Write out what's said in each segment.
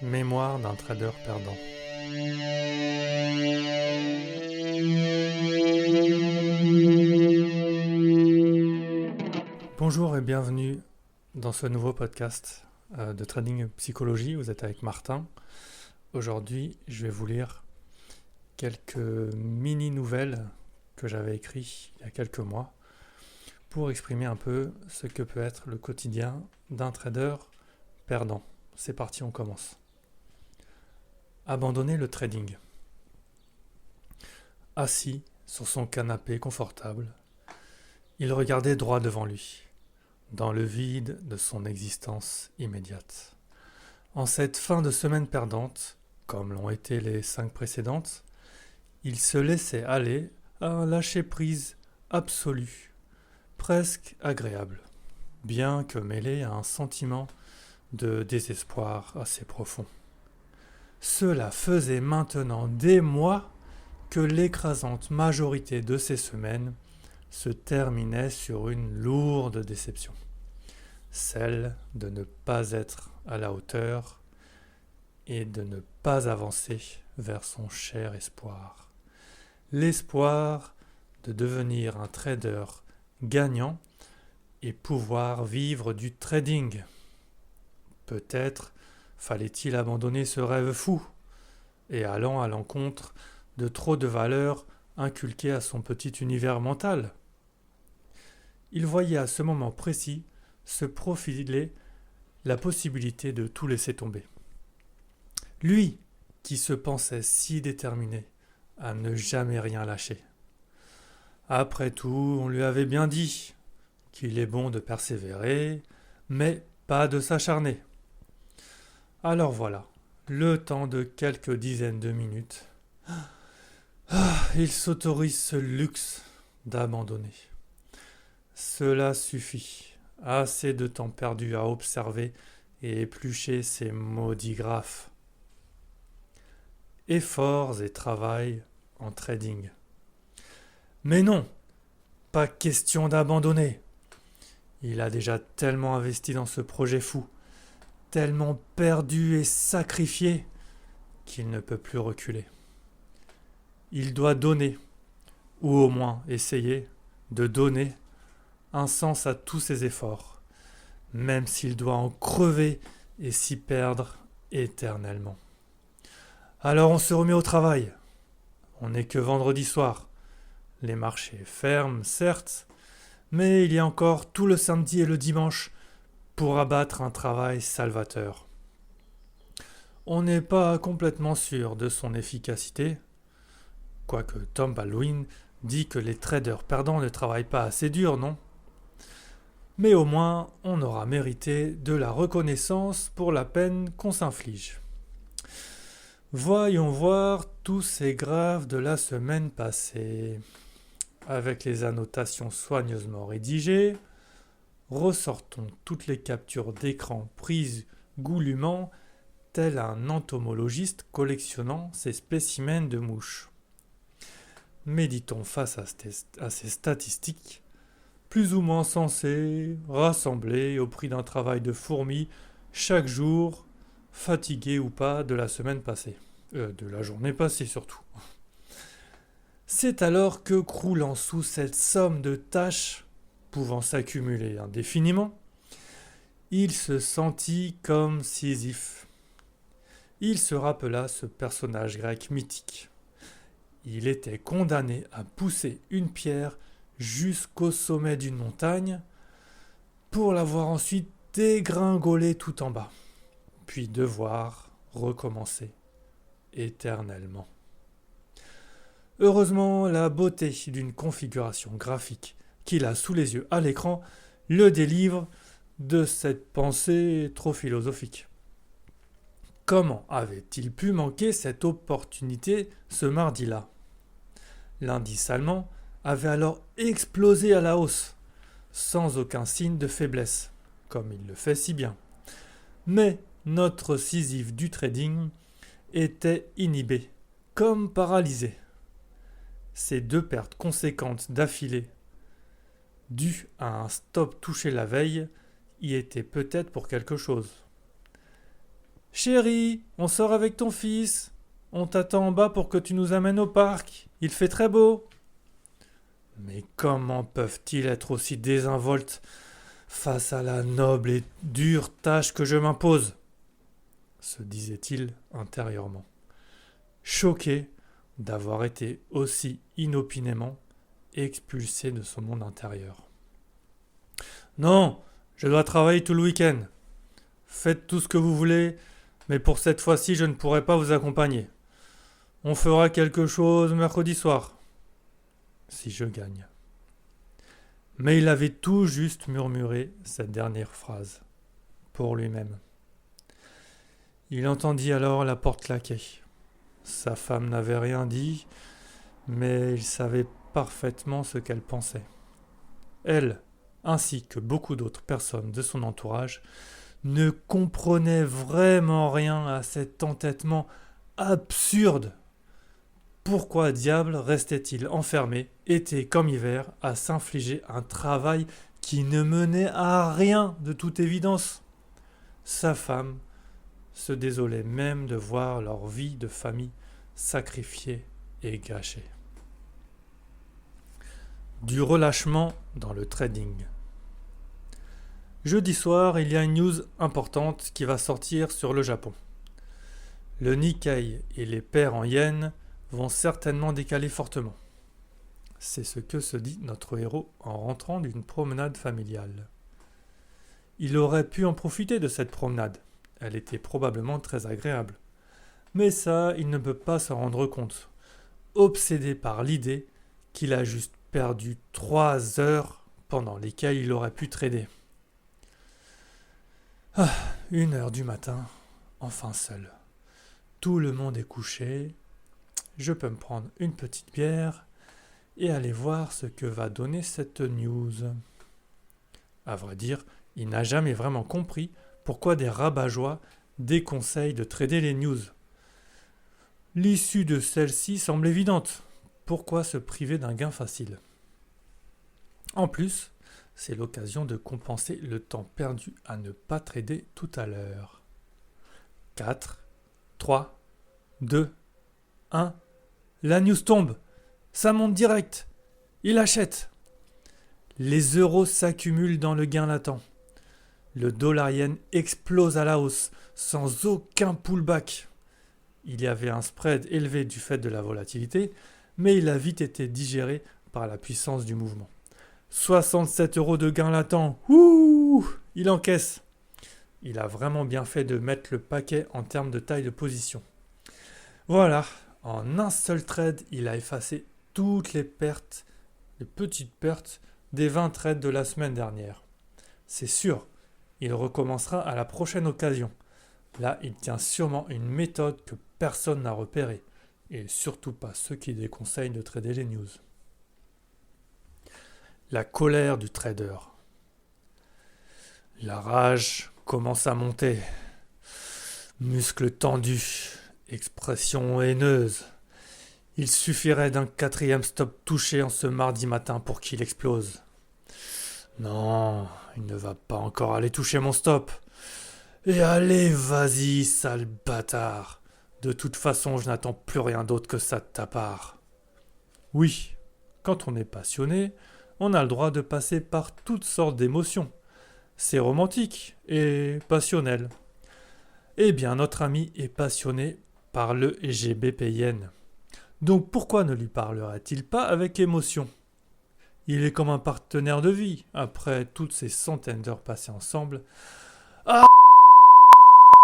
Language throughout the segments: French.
Mémoire d'un trader perdant. Bonjour et bienvenue dans ce nouveau podcast de Trading Psychologie. Vous êtes avec Martin. Aujourd'hui, je vais vous lire quelques mini-nouvelles que j'avais écrites il y a quelques mois pour exprimer un peu ce que peut être le quotidien d'un trader perdant. C'est parti, on commence. Abandonner le trading. Assis sur son canapé confortable, il regardait droit devant lui, dans le vide de son existence immédiate. En cette fin de semaine perdante, comme l'ont été les 5 précédentes, il se laissait aller à un lâcher-prise absolu, presque agréable, bien que mêlé à un sentiment de désespoir assez profond. Cela faisait maintenant des mois que l'écrasante majorité de ces semaines se terminait sur une lourde déception, celle de ne pas être à la hauteur et de ne pas avancer vers son cher espoir. L'espoir de devenir un trader gagnant et pouvoir vivre du trading. Peut-être fallait-il abandonner ce rêve fou et allant à l'encontre de trop de valeurs inculquées à son petit univers mental. Il voyait à ce moment précis se profiler la possibilité de tout laisser tomber. Lui, qui se pensait si déterminé à ne jamais rien lâcher. Après tout, on lui avait bien dit qu'il est bon de persévérer, mais pas de s'acharner. Alors voilà, le temps de quelques dizaines de minutes, il s'autorise ce luxe d'abandonner. Cela suffit, assez de temps perdu à observer et éplucher ces maudits graphes. Efforts et travail en trading. Mais non, pas question d'abandonner. Il a déjà tellement investi dans ce projet fou, tellement perdu et sacrifié qu'il ne peut plus reculer. Il doit donner, ou au moins essayer de donner un sens à tous ses efforts, même s'il doit en crever et s'y perdre éternellement. Alors on se remet au travail. On n'est que vendredi soir. Les marchés ferment, certes, mais il y a encore tout le samedi et le dimanche pour abattre un travail salvateur. On n'est pas complètement sûr de son efficacité, quoique Tom Baldwin dit que les traders perdants ne travaillent pas assez dur, non ? Mais au moins, on aura mérité de la reconnaissance pour la peine qu'on s'inflige. Voyons voir tous ces graphes de la semaine passée. Avec les annotations soigneusement rédigées, ressortons toutes les captures d'écran prises goulûment, tel un entomologiste collectionnant ses spécimens de mouches. Méditons face à ces statistiques, plus ou moins sensées, rassemblées au prix d'un travail de fourmi chaque jour, fatigué ou pas de la semaine passée. De la journée passée surtout. C'est alors que, croulant sous cette somme de tâches, pouvant s'accumuler indéfiniment, il se sentit comme Sisyphe. Il se rappela ce personnage grec mythique. Il était condamné à pousser une pierre jusqu'au sommet d'une montagne pour la voir ensuite dégringoler tout en bas, puis devoir recommencer éternellement. Heureusement, la beauté d'une configuration graphique qu'il a sous les yeux à l'écran le délivre de cette pensée trop philosophique. Comment avait-il pu manquer cette opportunité ce mardi-là ? L'indice allemand avait alors explosé à la hausse, sans aucun signe de faiblesse, comme il le fait si bien. Mais notre Sisyphe du trading était inhibé, comme paralysé. Ces 2 pertes conséquentes d'affilée, dues à un stop touché la veille, y étaient peut-être pour quelque chose. Chérie, on sort avec ton fils. On t'attend en bas pour que tu nous amènes au parc. Il fait très beau. Mais comment peuvent-ils être aussi désinvoltes face à la noble et dure tâche que je m'impose, se disait-il intérieurement, choqué d'avoir été aussi inopinément expulsé de son monde intérieur. Non, je dois travailler tout le week-end. Faites tout ce que vous voulez, mais pour cette fois-ci, je ne pourrai pas vous accompagner. On fera quelque chose mercredi soir, si je gagne. Mais il avait tout juste murmuré cette dernière phrase, pour lui-même. Il entendit alors la porte claquer. Sa femme n'avait rien dit, mais il savait parfaitement ce qu'elle pensait. Elle, ainsi que beaucoup d'autres personnes de son entourage, ne comprenaient vraiment rien à cet entêtement absurde. Pourquoi diable restait-il enfermé, été comme hiver, à s'infliger un travail qui ne menait à rien de toute évidence? Sa femme se désolait même de voir leur vie de famille sacrifiée et gâchée. Du relâchement dans le trading. Jeudi soir, il y a une news importante qui va sortir sur le Japon. Le Nikkei et les paires en yens vont certainement décaler fortement. C'est ce que se dit notre héros en rentrant d'une promenade familiale. Il aurait pu en profiter de cette promenade. Elle était probablement très agréable. Mais ça, il ne peut pas s'en rendre compte. Obsédé par l'idée qu'il a juste perdu 3 heures pendant lesquelles il aurait pu trader. 1h du matin, enfin seul. Tout le monde est couché. Je peux me prendre une petite bière et aller voir ce que va donner cette news. À vrai dire, il n'a jamais vraiment compris pourquoi des rabat-joie déconseillent de trader les news. L'issue de celle-ci semble évidente. Pourquoi se priver d'un gain facile? En plus, c'est l'occasion de compenser le temps perdu à ne pas trader tout à l'heure. 4, 3, 2, 1. La news tombe. Ça monte direct. Il achète. Les euros s'accumulent dans le gain latent. Le dollar yen explose à la hausse, sans aucun pullback. Il y avait un spread élevé du fait de la volatilité, mais il a vite été digéré par la puissance du mouvement. 67 euros de gain latent. Ouh, il encaisse. Il a vraiment bien fait de mettre le paquet en termes de taille de position. Voilà, en un seul trade, il a effacé toutes les pertes, les petites pertes des 20 trades de la semaine dernière. C'est sûr, il recommencera à la prochaine occasion. Là, il tient sûrement une méthode que personne n'a repérée, et surtout pas ceux qui déconseillent de trader les news. La colère du trader. La rage commence à monter. Muscles tendus, expression haineuse. Il suffirait d'un 4e stop touché en ce mardi matin pour qu'il explose. Non, il ne va pas encore aller toucher mon stop. Et allez, vas-y, sale bâtard. De toute façon, je n'attends plus rien d'autre que ça de ta part. Oui, quand on est passionné, on a le droit de passer par toutes sortes d'émotions. C'est romantique et passionnel. Eh bien, notre ami est passionné par le GBP yen. Donc pourquoi ne lui parlerait-il pas avec émotion? Il est comme un partenaire de vie, après toutes ces centaines d'heures passées ensemble. Ah,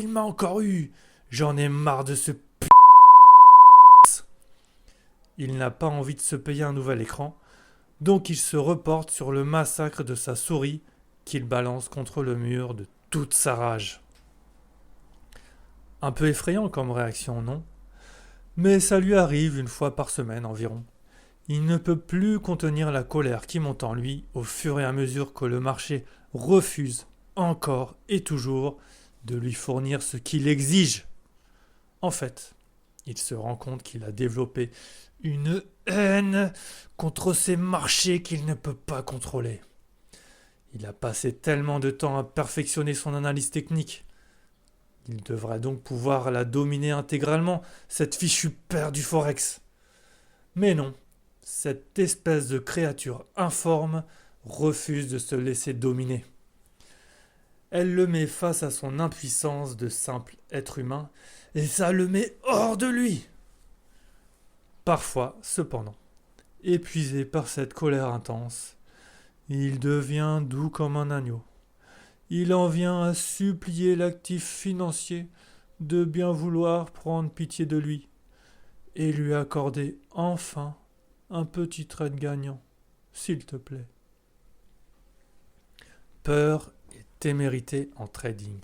il m'a encore eu. J'en ai marre de ce p***. Il n'a pas envie de se payer un nouvel écran, donc il se reporte sur le massacre de sa souris qu'il balance contre le mur de toute sa rage. Un peu effrayant comme réaction, non? Mais ça lui arrive une fois par semaine environ. Il ne peut plus contenir la colère qui monte en lui au fur et à mesure que le marché refuse encore et toujours de lui fournir ce qu'il exige. En fait, il se rend compte qu'il a développé une haine contre ces marchés qu'il ne peut pas contrôler. Il a passé tellement de temps à perfectionner son analyse technique. Il devrait donc pouvoir la dominer intégralement, cette fichue paire du Forex. Mais non, cette espèce de créature informe refuse de se laisser dominer. Elle le met face à son impuissance de simple être humain, et ça le met hors de lui. Parfois, cependant, épuisé par cette colère intense, il devient doux comme un agneau. Il en vient à supplier l'actif financier de bien vouloir prendre pitié de lui et lui accorder enfin un petit trade gagnant, s'il te plaît. Peur et témérité en trading.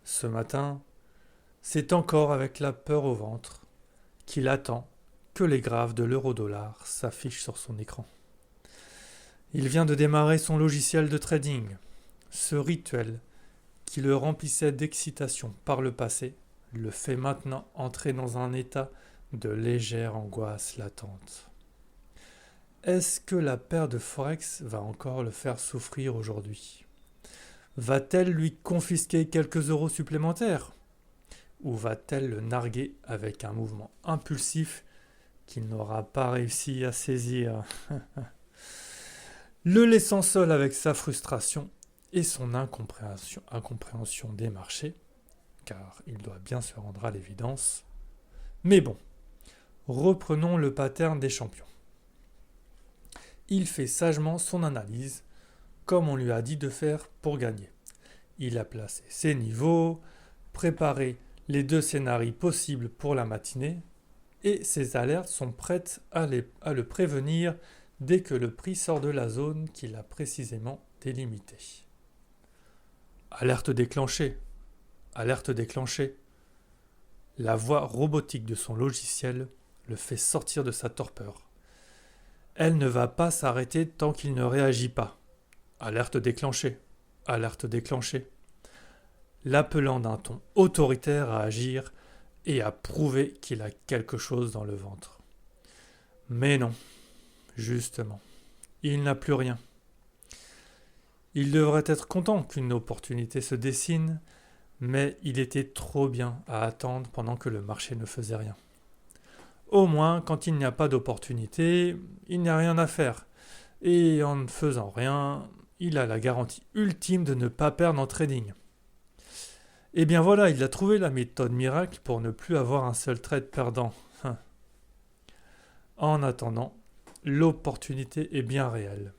Ce matin, c'est encore avec la peur au ventre qu'il attend que les graphes de l'euro-dollar s'affichent sur son écran. Il vient de démarrer son logiciel de trading. Ce rituel, qui le remplissait d'excitation par le passé, le fait maintenant entrer dans un état de légère angoisse latente. Est-ce que la paire de Forex va encore le faire souffrir aujourd'hui? Va-t-elle lui confisquer quelques euros supplémentaires? Ou va-t-elle le narguer avec un mouvement impulsif qu'il n'aura pas réussi à saisir? Le laissant seul avec sa frustration et son incompréhension des marchés, car il doit bien se rendre à l'évidence. Mais bon, reprenons le pattern des champions. Il fait sagement son analyse, comme on lui a dit de faire pour gagner. Il a placé ses niveaux, préparé les 2 scénarios possibles pour la matinée, et ses alertes sont prêtes à le prévenir dès que le prix sort de la zone qu'il a précisément délimitée. Alerte déclenchée. Alerte déclenchée. La voix robotique de son logiciel le fait sortir de sa torpeur. Elle ne va pas s'arrêter tant qu'il ne réagit pas. Alerte déclenchée. Alerte déclenchée. L'appelant d'un ton autoritaire à agir et à prouver qu'il a quelque chose dans le ventre. Mais non, justement, il n'a plus rien. Il devrait être content qu'une opportunité se dessine, mais il était trop bien à attendre pendant que le marché ne faisait rien. Au moins, quand il n'y a pas d'opportunité, il n'y a rien à faire. Et en ne faisant rien, il a la garantie ultime de ne pas perdre en trading. Et bien voilà, il a trouvé la méthode miracle pour ne plus avoir un seul trade perdant. En attendant, l'opportunité est bien réelle.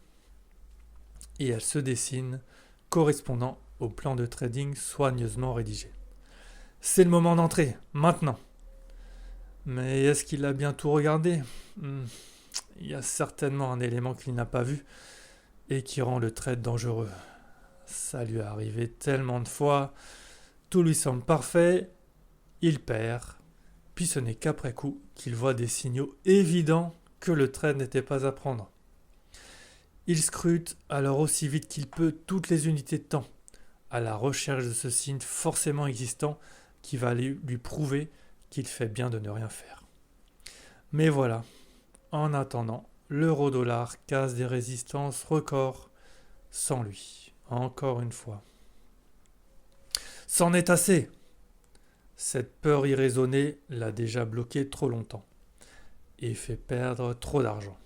Et elle se dessine correspondant au plan de trading soigneusement rédigé. C'est le moment d'entrer, maintenant. Mais est-ce qu'il a bien tout regardé? Il y a certainement un élément qu'il n'a pas vu et qui rend le trade dangereux. Ça lui est arrivé tellement de fois, tout lui semble parfait, il perd, puis ce n'est qu'après coup qu'il voit des signaux évidents que le trade n'était pas à prendre. Il scrute alors aussi vite qu'il peut toutes les unités de temps, à la recherche de ce signe forcément existant qui va lui prouver qu'il fait bien de ne rien faire. Mais voilà, en attendant, l'euro-dollar casse des résistances records sans lui, encore une fois. C'en est assez! Cette peur irraisonnée l'a déjà bloqué trop longtemps et fait perdre trop d'argent.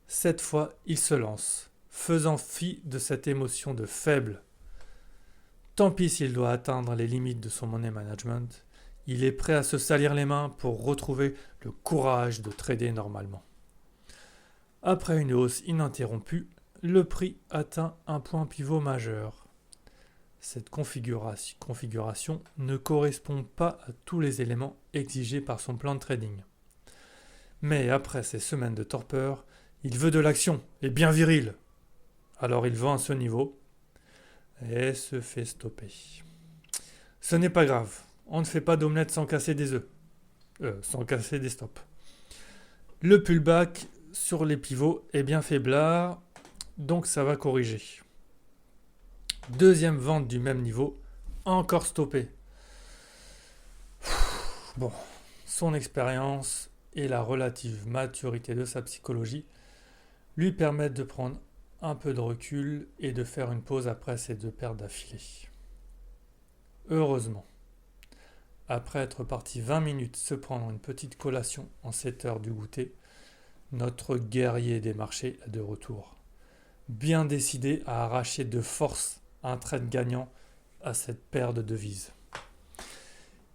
Cette fois, il se lance, faisant fi de cette émotion de faible. Tant pis s'il doit atteindre les limites de son money management, il est prêt à se salir les mains pour retrouver le courage de trader normalement. Après une hausse ininterrompue, le prix atteint un point pivot majeur. Cette configuration ne correspond pas à tous les éléments exigés par son plan de trading. Mais après ces semaines de torpeur, il veut de l'action, et bien viril. Alors il vend à ce niveau et se fait stopper. Ce n'est pas grave, on ne fait pas d'omelette sans casser des œufs. Sans casser des stops. Le pullback sur les pivots est bien faiblard, donc ça va corriger. Deuxième vente du même niveau, encore stoppé. Bon, son expérience et la relative maturité de sa psychologie lui permettent de prendre un peu de recul et de faire une pause après ces 2 pertes d'affilée. Heureusement. Après être parti 20 minutes se prendre une petite collation en 7 heures du goûter, notre guerrier des marchés est de retour, bien décidé à arracher de force un trade gagnant à cette paire de devises.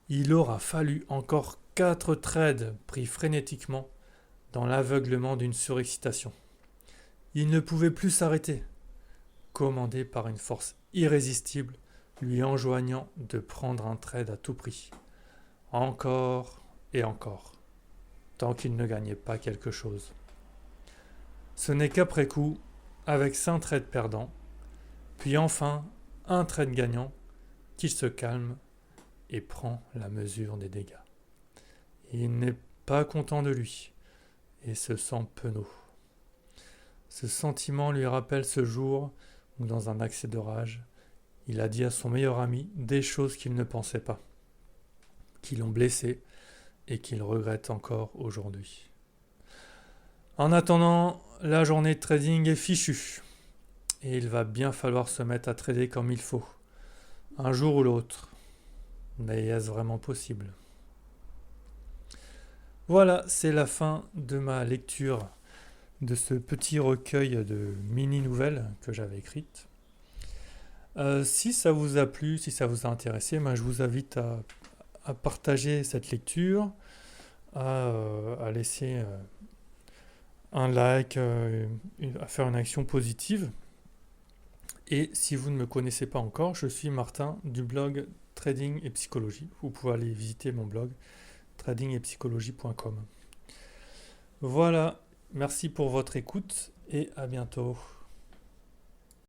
Il aura fallu encore 4 trades pris frénétiquement dans l'aveuglement d'une surexcitation. Il ne pouvait plus s'arrêter, commandé par une force irrésistible lui enjoignant de prendre un trade à tout prix. Encore et encore, tant qu'il ne gagnait pas quelque chose. Ce n'est qu'après coup, avec 5 trades perdants, puis enfin un trade gagnant, qu'il se calme et prend la mesure des dégâts. Il n'est pas content de lui et se sent penaud. Ce sentiment lui rappelle ce jour où, dans un accès de rage, il a dit à son meilleur ami des choses qu'il ne pensait pas, qui l'ont blessé et qu'il regrette encore aujourd'hui. En attendant, la journée de trading est fichue et il va bien falloir se mettre à trader comme il faut, un jour ou l'autre. Mais est-ce vraiment possible ? Voilà, c'est la fin de ma lecture de ce petit recueil de mini-nouvelles que j'avais écrites. Si ça vous a plu, si ça vous a intéressé, je vous invite à partager cette lecture, à laisser un like, à faire une action positive. Et si vous ne me connaissez pas encore, je suis Martin du blog Trading et Psychologie. Vous pouvez aller visiter mon blog tradingetpsychologie.com. Voilà, merci pour votre écoute et à bientôt.